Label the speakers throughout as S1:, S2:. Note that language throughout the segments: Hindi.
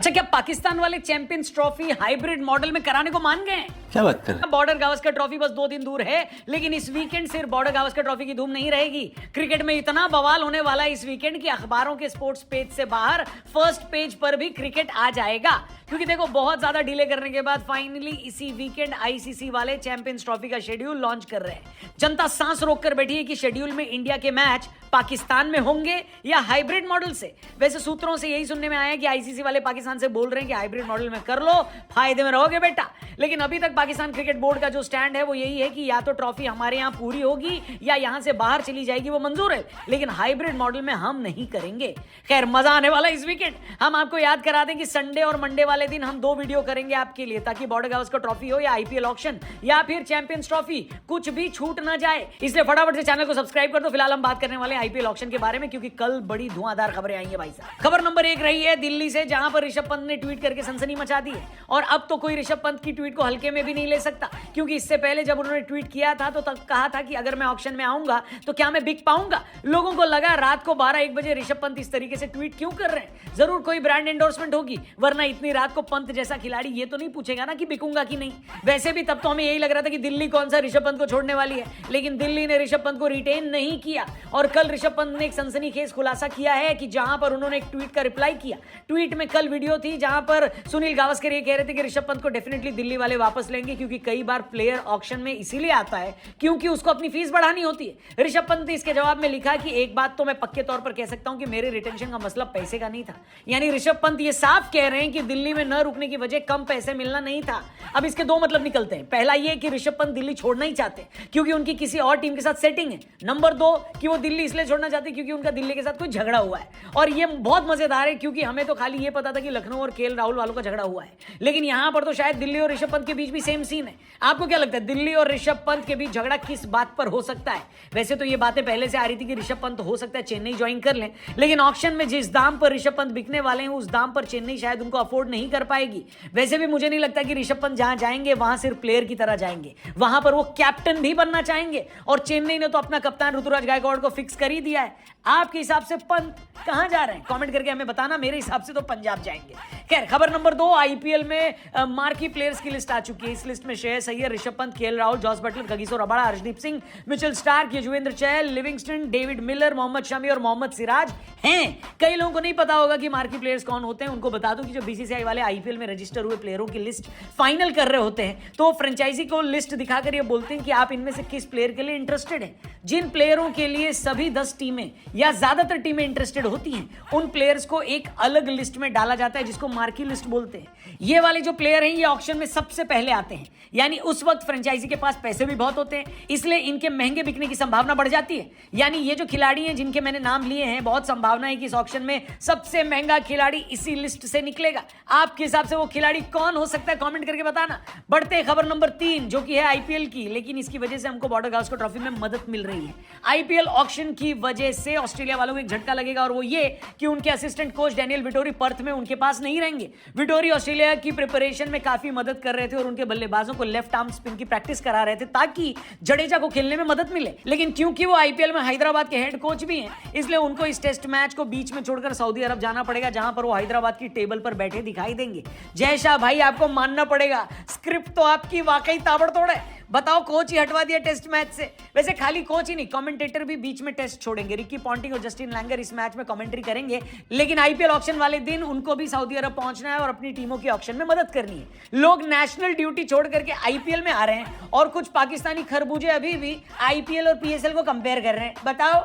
S1: अच्छा, क्या पाकिस्तान वाले चैंपियंस ट्रॉफी हाइब्रिड मॉडल में कराने को मान गए?
S2: क्या बात कर रहे हैं?
S1: बॉर्डर गावस्कर ट्रॉफी बस 2 दिन दूर है, लेकिन इस वीकेंड सिर्फ बॉर्डर गावस्कर ट्रॉफी की धूम नहीं रहेगी। क्रिकेट में इतना बवाल होने वाला है इस वीकेंड कि अखबारों के स्पोर्ट्स पेज से बाहर फर्स्ट पेज पर भी क्रिकेट आ जाएगा। क्योंकि देखो, बहुत ज्यादा डिले करने के बाद फाइनली इसी वीकेंड आईसीसी वाले चैंपियंस ट्रॉफी का शेड्यूल लॉन्च कर रहे हैं। जनता सांस रोककर बैठी है कि शेड्यूल में इंडिया के मैच पाकिस्तान में होंगे या हाइब्रिड मॉडल से। वैसे सूत्रों से यही सुनने में आया कि आईसीसी वाले पाकिस्तान से बोल रहे हैं कि हाइब्रिड मॉडल में कर लो, फायदे में रहोगे बेटा। लेकिन अभी तक पाकिस्तान क्रिकेट बोर्ड का जो स्टैंड है वो यही है कि या तो ट्रॉफी हमारे यहां पूरी होगी या यहां से बाहर चली जाएगी, वो मंजूर है, लेकिन हाइब्रिड मॉडल में हम नहीं करेंगे। खैर, मजा आने वाला इस वीकेंड। हम आपको याद करा दें कि संडे और मंडे वाले दिन हम 2 वीडियो करेंगे आपके लिए, ताकि बॉर्डर गावस्कर ट्रॉफी हो या आईपीएल ऑक्शन या फिर चैंपियंस ट्रॉफी, कुछ भी छूट ना जाए। इसलिए फटाफट से चैनल को सब्सक्राइब कर दो। फिलहाल हम बात करने वाले हैं आईपीएल ऑक्शन के बारे में, क्योंकि कल बड़ी धुआंधार खबरें आई है भाई साहब। खबर नंबर 1 रही है दिल्ली से, जहां पर ऋषभ पंत ने ट्वीट करके सनसनी मचा दी है। और अब तो कोई ऋषभ पंत की ट्वीट को हल्के में भी नहीं ले सकता, क्योंकि इससे पहले जब उन्होंने ट्वीट किया था तो तब कहा था कि अगर मैं ऑक्शन में आऊंगा तो क्या मैं बिक पाऊंगा। लोगों को लगा रात को 12-1 बजे ऋषभ पंत इस तरीके से ट्वीट क्यों कर रहे हैं, जरूर कोई ब्रांड एंडोर्समेंट होगी, वरना इतनी रात को पंत जैसा खिलाड़ी ये तो नहीं पूछेगा ना कि बिकूंगा कि नहीं। वैसे भी तब तो हमें यही लग रहा था कि दिल्ली कौन सा ऋषभ पंत को छोड़ने वाली है, लेकिन दिल्ली ने ऋषभ पंत को रिटेन नहीं किया। और कल ऋषभ पंत ने एक सनसनीखेज खुलासा किया है कि जहां पर उन्होंने एक ट्वीट का रिप्लाई किया। ट्वीट में कल वीडियो थी जहां पर सुनील गावस्कर ये कह रहे थे कि ऋषभ पंत को डेफिनेटली दिल्ली वाले वापस लेंगे, क्योंकि कई बार प्लेयर ऑक्शन में इसीलिए आता है क्योंकि उसको अपनी फीस बढ़ानी होती है। ऋषभ पंत ने इसके जवाब में लिखा कि एक बात तो मैं पक्के तौर पर कह सकता हूं कि मेरे रिटेंशन का मतलब पैसे का नहीं था। यानी ऋषभ पंत ये साफ कह रहे हैं कि दिल्ली में न रुकने की वजह कम पैसे मिलना नहीं था। अब इसके 2 मतलब निकलते हैं। पहला ये कि ऋषभ पंत दिल्ली छोड़ना ही चाहते क्योंकि उनकी किसी और टीम के साथ सेटिंग है। नंबर 2 कि वो दिल्ली इसलिए छोड़ना चाहते क्योंकि उनका दिल्ली के साथ कोई झगड़ा हुआ है। और ये बहुत मजेदार है, क्योंकि हमें तो खाली ये पता था कि लखनऊ और केएल राहुल वालों का झगड़ा हुआ है, लेकिन यहां पर तो शायद दिल्ली और ऋषभ पंत के बीच भी सेम सीन है। आपको क्या लगता है, दिल्ली और ऋषभ पंत के बीच झगड़ा किस बात पर हो सकता है? वैसे तो ये बातें पहले से आ रही थी कि ऋषभ पंत हो सकता है चेन्नई ज्वाइन कर लें, लेकिन ऑक्शन में जिस दाम पर ऋषभ पंत बिकने वाले हैं उस दाम पर चेन्नई शायद उनको अफोर्ड नहीं कर पाएगी। वैसे भी मुझे नहीं लगता कि ऋषभ पंत जहां जाएंगे वहां सिर्फ प्लेयर की तरह जाएंगे, वहां पर वो कैप्टन भी बनना चाहेंगे। और चेन्नई ने तो अपना कप्तान ऋतुराज गायकवाड़ को फिक्स कर ही दिया है। आपके हिसाब से पंत कहां जा रहे हैं, कमेंट करके हमें बताना। मेरे हिसाब से तो पंजाब जाएंगे। खैर, खबर नंबर 2, आईपीएल में मार्की प्लेयर्स की लिस्ट आ चुकी है। इस लिस्ट में Shreyas Iyer, Rishabh Pant, KL Rahul, Jos Buttler, Kagiso Rabada, Harshdeep Singh, Mitchell Starc, Yuzvendra Chahal, Livingstone, David Miller, Mohammed Shami और मोहम्मद सिराज हैं। कई लोगों को नहीं पता होगा कि मार्की प्लेयर्स कौन होते हैं। उनको बता दूं कि जो बीसीसीआई वाले आईपीएल में रजिस्टर हुए प्लेयरों की लिस्ट फाइनल कर रहे होते हैं, तो फ्रेंचाइजी को लिस्ट दिखाकर ये बोलते हैं कि आप इनमें से किस प्लेयर के लिए इंटरेस्टेड हैं। जिन प्लेयरों के लिए सभी 10 टीमें या ज्यादातर टीमें इंटरेस्टेड होती हैं, उन प्लेयर्स को एक अलग लिस्ट में डाला जाता है, जिसको मार्की लिस्ट बोलते हैं। ये वाले जो प्लेयर हैं ये ऑक्शन में सबसे पहले आते हैं, यानी उस वक्त फ्रेंचाइजी के पास पैसे भी बहुत होते हैं, इसलिए इनके महंगे बिकने की संभावना बढ़ जाती है। यानी ये जो खिलाड़ी हैं जिनके मैंने नाम लिए हैं, बहुत संभावना है कि इस ऑक्शन में सबसे महंगा खिलाड़ी इसी लिस्ट से निकलेगा। आपके हिसाब से वो खिलाड़ी कौन हो सकता है, कमेंट करके बताना। बढ़ते हैं खबर नंबर 3, जो कि है आईपीएल की, लेकिन इसकी वजह से हमको बॉर्डर गावस्कर ट्रॉफी में मदद मिल रही है। आईपीएल ऑक्शन की वजह से ऑस्ट्रेलिया वालों को एक झटका लगेगा, और वो ये कि उनके assistant coach Daniel Vettori Perth में उनके पास नहीं रहेंगे। विटोरी ऑस्ट्रेलिया की प्रिपरेशन में काफी मदद कर रहे थे और उनके बल्लेबाजों को लेफ्ट आर्म स्पिन की प्रैक्टिस करा रहे थे ताकि जडेजा को खेलने में मदद मिले। लेकिन क्योंकि वो आईपीएल में हैदराबाद के हेड कोच भी हैं, इसलिए उनको इस टेस्ट मैच को बीच में छोड़कर सऊदी अरब जाना पड़ेगा, जहां पर वो हैदराबाद की टेबल पर बैठे दिखाई देंगे। जय शाह भाई, आपको मानना पड़ेगा, स्क्रिप्ट तो आपकी वाकई ताबड़तोड़ है। बताओ, कोच ही हटवा दिया टेस्ट मैच से। वैसे खाली कोच ही नहीं, कमेंटेटर भी बीच में टेस्ट छोड़ेंगे। रिकी पॉन्टिंग और जस्टिन लैंगर इस मैच में कमेंट्री करेंगे, लेकिन आईपीएल ऑक्शन वाले दिन उनको भी सऊदी अरब पहुंचना है और अपनी टीमों की ऑक्शन में मदद करनी है। लोग नेशनल ड्यूटी छोड़ करके आईपीएल में आ रहे हैं और कुछ पाकिस्तानी खरबूजे अभी भी आईपीएल और पीएसएल को कंपेयर कर रहे हैं। बताओ,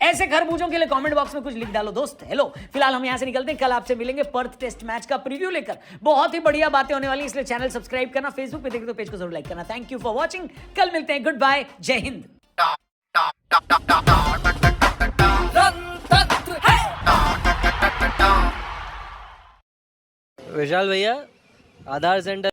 S1: ऐसे खरबूजों के लिए कमेंट बॉक्स में कुछ लिख डालो दोस्त। हेलो, फिलहाल हम यहां से निकलते हैं। कल आपसे मिलेंगे पर्थ टेस्ट मैच का प्रीव्यू लेकर। बहुत ही बढ़िया बातें होने वाली, इसलिए चैनल सब्सक्राइब करना, फेसबुक पे देखें तो पेज को जरूर लाइक करना। Thank you for watching. कल मिलते हैं। गुड बाय, जय हिंद।
S3: विशाल भैया, आधार सेंटर